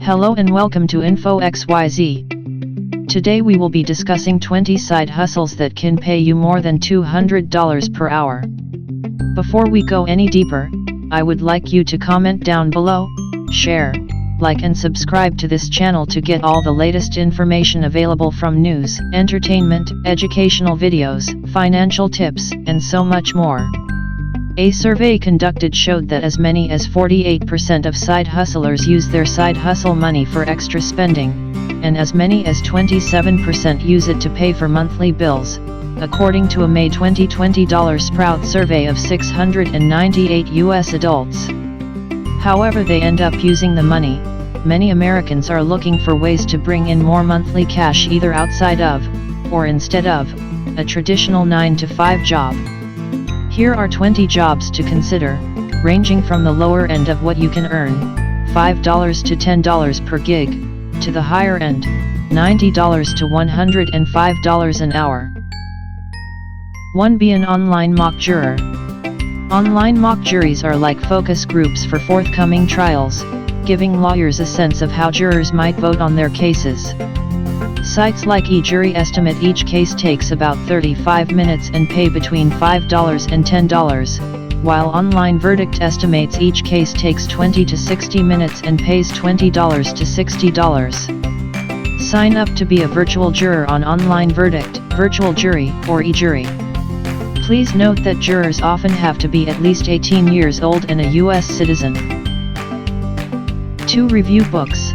Hello and welcome to Info XYZ. Today we will be discussing 20 side hustles that can pay you more than $200 per hour. Before we go any deeper, I would like you to comment down below, share, like and subscribe to this channel to get all the latest information available from news, entertainment, educational videos, financial tips, and so much more. A survey conducted showed that as many as 48% of side hustlers use their side hustle money for extra spending, and as many as 27% use it to pay for monthly bills, according to a May 2020 Sprout survey of 698 U.S. adults. However they end up using the money, many Americans are looking for ways to bring in more monthly cash either outside of, or instead of, a traditional 9-to-5 job. Here are 20 jobs to consider, ranging from the lower end of what you can earn, $5 to $10 per gig, to the higher end, $90 to $105 an hour. 1. Be an online mock juror. Online mock juries are like focus groups for forthcoming trials, giving lawyers a sense of how jurors might vote on their cases. Sites like eJury estimate each case takes about 35 minutes and pay between $5 and $10, while Online Verdict estimates each case takes 20 to 60 minutes and pays $20 to $60. Sign up to be a virtual juror on Online Verdict, Virtual Jury, or eJury. Please note that jurors often have to be at least 18 years old and a U.S. citizen. 2. Review books.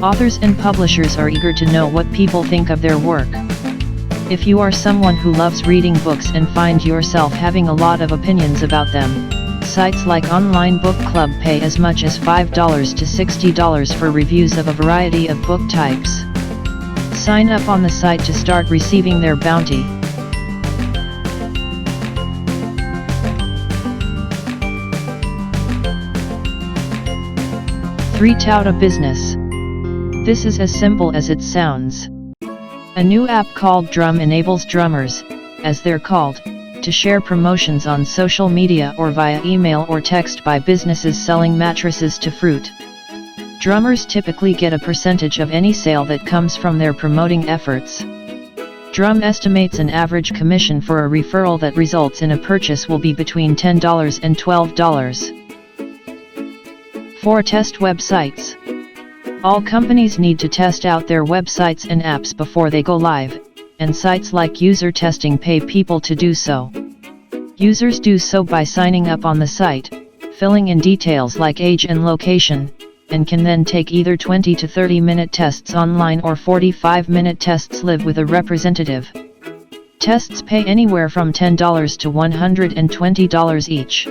Authors and publishers are eager to know what people think of their work. If you are someone who loves reading books and find yourself having a lot of opinions about them, sites like Online Book Club pay as much as $5 to $60 for reviews of a variety of book types. Sign up on the site to start receiving their bounty. 3. Tout a business. This is as simple as it sounds. A new app called Drum enables drummers, as they're called, to share promotions on social media or via email or text by businesses selling mattresses to fruit. Drummers typically get a percentage of any sale that comes from their promoting efforts. Drum estimates an average commission for a referral that results in a purchase will be between $10 and $12. 4. Test websites. All companies need to test out their websites and apps before they go live, and sites like User Testing pay people to do so. Users do so by signing up on the site, filling in details like age and location, and can then take either 20 to 30-minute tests online or 45-minute tests live with a representative. Tests pay anywhere from $10 to $120 each.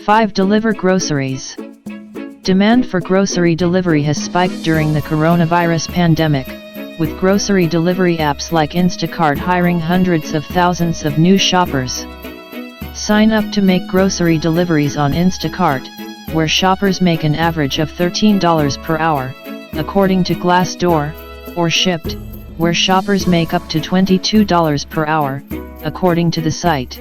5. Deliver groceries. Demand for grocery delivery has spiked during the coronavirus pandemic, with grocery delivery apps like Instacart hiring hundreds of thousands of new shoppers. Sign up to make grocery deliveries on Instacart, where shoppers make an average of $13 per hour, according to Glassdoor, or Shipped, where shoppers make up to $22 per hour, according to the site.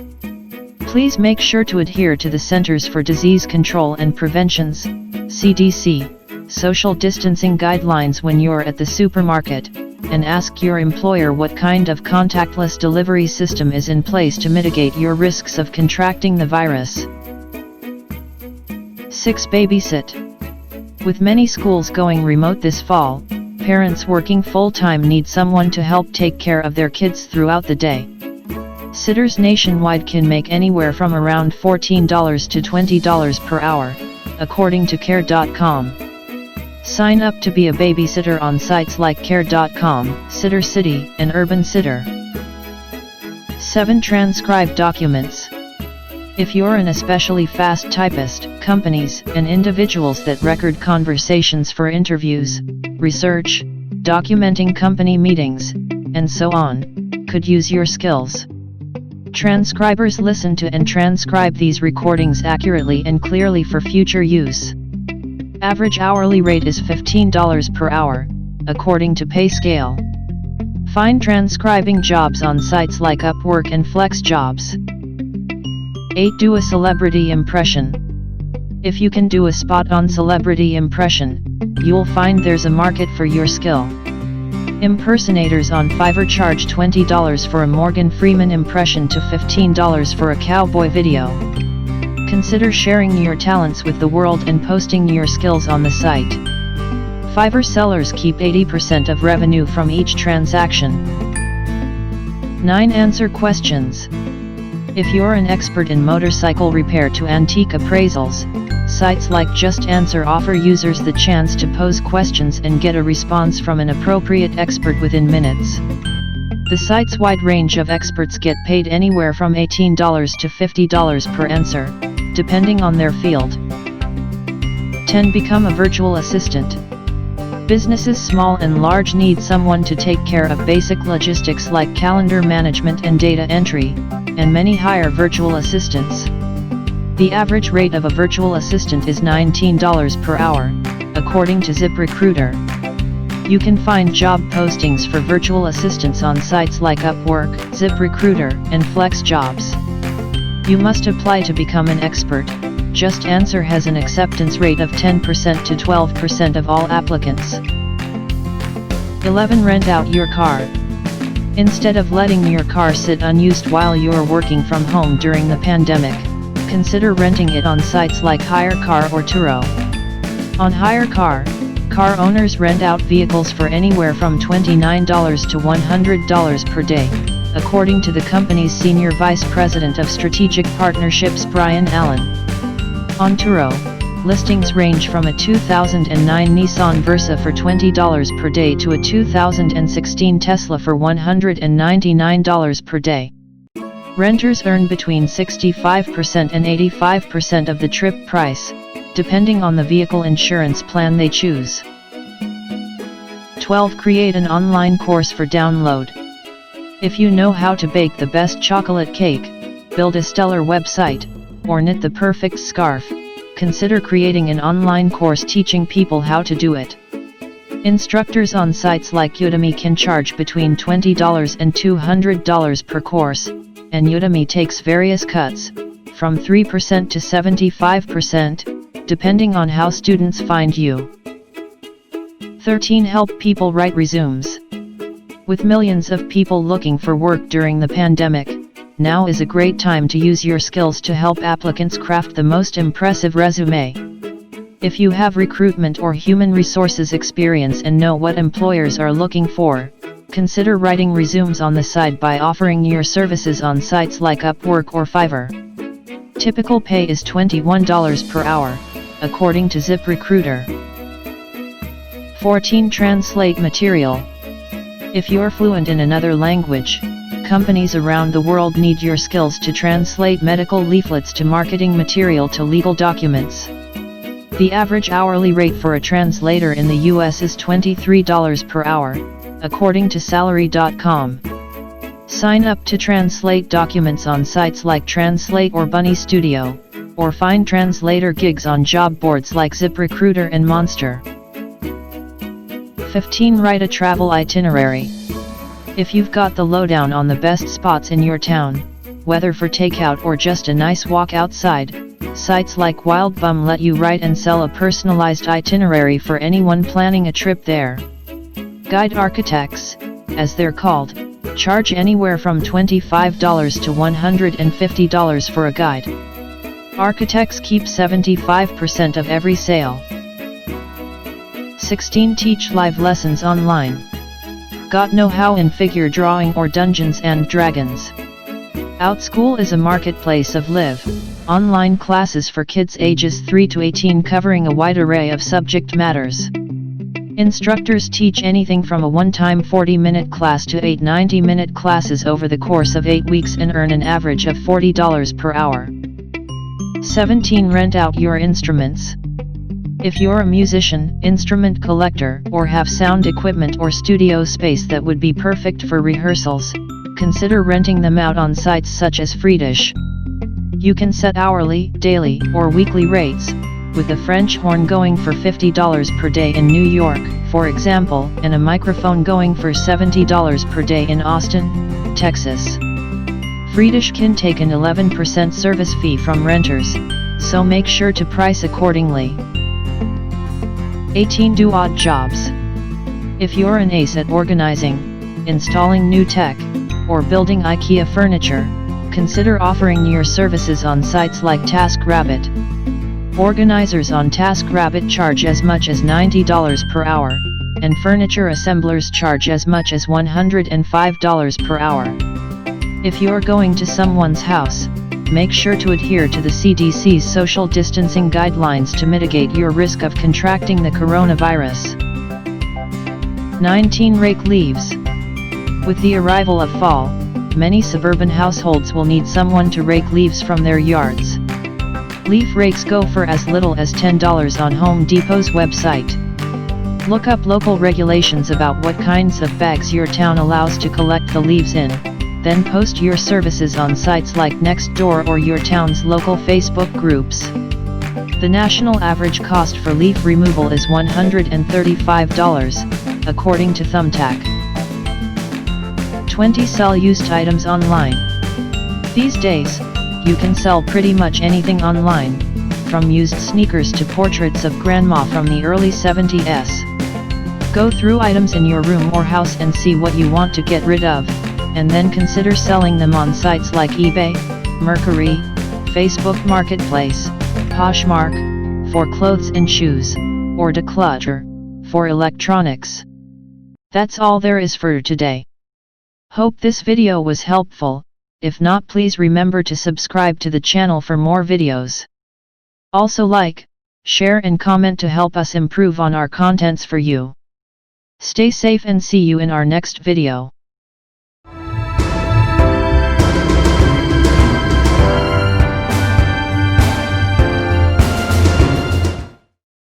Please make sure to adhere to the Centers for Disease Control and Prevention's (CDC) social distancing guidelines when you're at the supermarket, and ask your employer what kind of contactless delivery system is in place to mitigate your risks of contracting the virus. 6. Babysit. With many schools going remote this fall, parents working full-time need someone to help take care of their kids throughout the day. Sitters nationwide can make anywhere from around $14 to $20 per hour, according to Care.com. Sign up to be a babysitter on sites like Care.com, Sitter City, and Urban Sitter. 7. Transcribe documents. If you're an especially fast typist, companies and individuals that record conversations for interviews, research, documenting company meetings, and so on, could use your skills. Transcribers listen to and transcribe these recordings accurately and clearly for future use. Average hourly rate is $15 per hour, according to PayScale. Find transcribing jobs on sites like Upwork and FlexJobs. 8. Do a celebrity impression. If you can do a spot-on celebrity impression, you'll find there's a market for your skill. Impersonators on Fiverr charge $20 for a Morgan Freeman impression to $15 for a cowboy video. Consider sharing your talents with the world and posting your skills on the site. Fiverr sellers keep 80% of revenue from each transaction. 9. Answer questions. If you're an expert in motorcycle repair to antique appraisals, sites like Just Answer offer users the chance to pose questions and get a response from an appropriate expert within minutes. The site's wide range of experts get paid anywhere from $18 to $50 per answer, depending on their field. 10. Become a virtual assistant. Businesses small and large need someone to take care of basic logistics like calendar management and data entry, and many hire virtual assistants. The average rate of a virtual assistant is $19 per hour, according to ZipRecruiter. You can find job postings for virtual assistants on sites like Upwork, ZipRecruiter, and FlexJobs. You must apply to become an expert. Just Answer has an acceptance rate of 10% to 12% of all applicants. 11. Rent out your car. Instead of letting your car sit unused while you're working from home during the pandemic, consider renting it on sites like HireCar or Turo. On HireCar, car owners rent out vehicles for anywhere from $29 to $100 per day, according to the company's Senior Vice President of Strategic Partnerships Brian Allen. On Turo, listings range from a 2009 Nissan Versa for $20 per day to a 2016 Tesla for $199 per day. Renters earn between 65% and 85% of the trip price, depending on the vehicle insurance plan they choose. 12. Create an online course for download. If you know how to bake the best chocolate cake, build a stellar website, or knit the perfect scarf, consider creating an online course teaching people how to do it. Instructors on sites like Udemy can charge between $20 and $200 per course, and Udemy takes various cuts, from 3% to 75%, depending on how students find you. 13. Help people write resumes. With millions of people looking for work during the pandemic, now is a great time to use your skills to help applicants craft the most impressive resume. If you have recruitment or human resources experience and know what employers are looking for, consider writing resumes on the side by offering your services on sites like Upwork or Fiverr. Typical pay is $21 per hour, according to ZipRecruiter. 14. Translate material. If you're fluent in another language, companies around the world need your skills to translate medical leaflets to marketing material to legal documents. The average hourly rate for a translator in the US is $23 per hour, according to Salary.com. Sign up to translate documents on sites like Translate or Bunny Studio, or find translator gigs on job boards like ZipRecruiter and Monster. 15. Write a travel itinerary. If you've got the lowdown on the best spots in your town, whether for takeout or just a nice walk outside, sites like Wildbum let you write and sell a personalized itinerary for anyone planning a trip there. Guide architects, as they're called, charge anywhere from $25 to $150 for a guide. Architects keep 75% of every sale. 16. Teach live lessons online. Got know-how in figure drawing or Dungeons and Dragons? OutSchool is a marketplace of live, online classes for kids ages 3 to 18 covering a wide array of subject matters. Instructors teach anything from a one-time 40-minute class to 8 90-minute classes over the course of 8 weeks and earn an average of $40 per hour. 17. Rent out your instruments. If you're a musician, instrument collector, or have sound equipment or studio space that would be perfect for rehearsals, consider renting them out on sites such as Freedish. You can set hourly, daily, or weekly rates, with the French horn going for $50 per day in New York, for example, and a microphone going for $70 per day in Austin, Texas. Friedish can take an 11% service fee from renters, so make sure to price accordingly. 18 Do Odd Jobs. If you're an ace at organizing, installing new tech, or building IKEA furniture, consider offering your services on sites like TaskRabbit. Organizers on TaskRabbit charge as much as $90 per hour, and furniture assemblers charge as much as $105 per hour. If you're going to someone's house, make sure to adhere to the CDC's social distancing guidelines to mitigate your risk of contracting the coronavirus. 19 Rake leaves. With the arrival of fall, many suburban households will need someone to rake leaves from their yards. Leaf rakes go for as little as $10 on Home Depot's website. Look up local regulations about what kinds of bags your town allows to collect the leaves in, then post your services on sites like Nextdoor or your town's local Facebook groups. The national average cost for leaf removal is $135, according to Thumbtack. 20 Sell used items online. These days, you can sell pretty much anything online, from used sneakers to portraits of grandma from the early 70s. Go through items in your room or house and see what you want to get rid of, and then consider selling them on sites like eBay, Mercury, Facebook Marketplace, Poshmark, for clothes and shoes, or Declutter, for electronics. That's all there is for today. Hope this video was helpful. If not, please remember to subscribe to the channel for more videos. Also like, share and comment to help us improve on our contents for you. Stay safe and see you in our next video.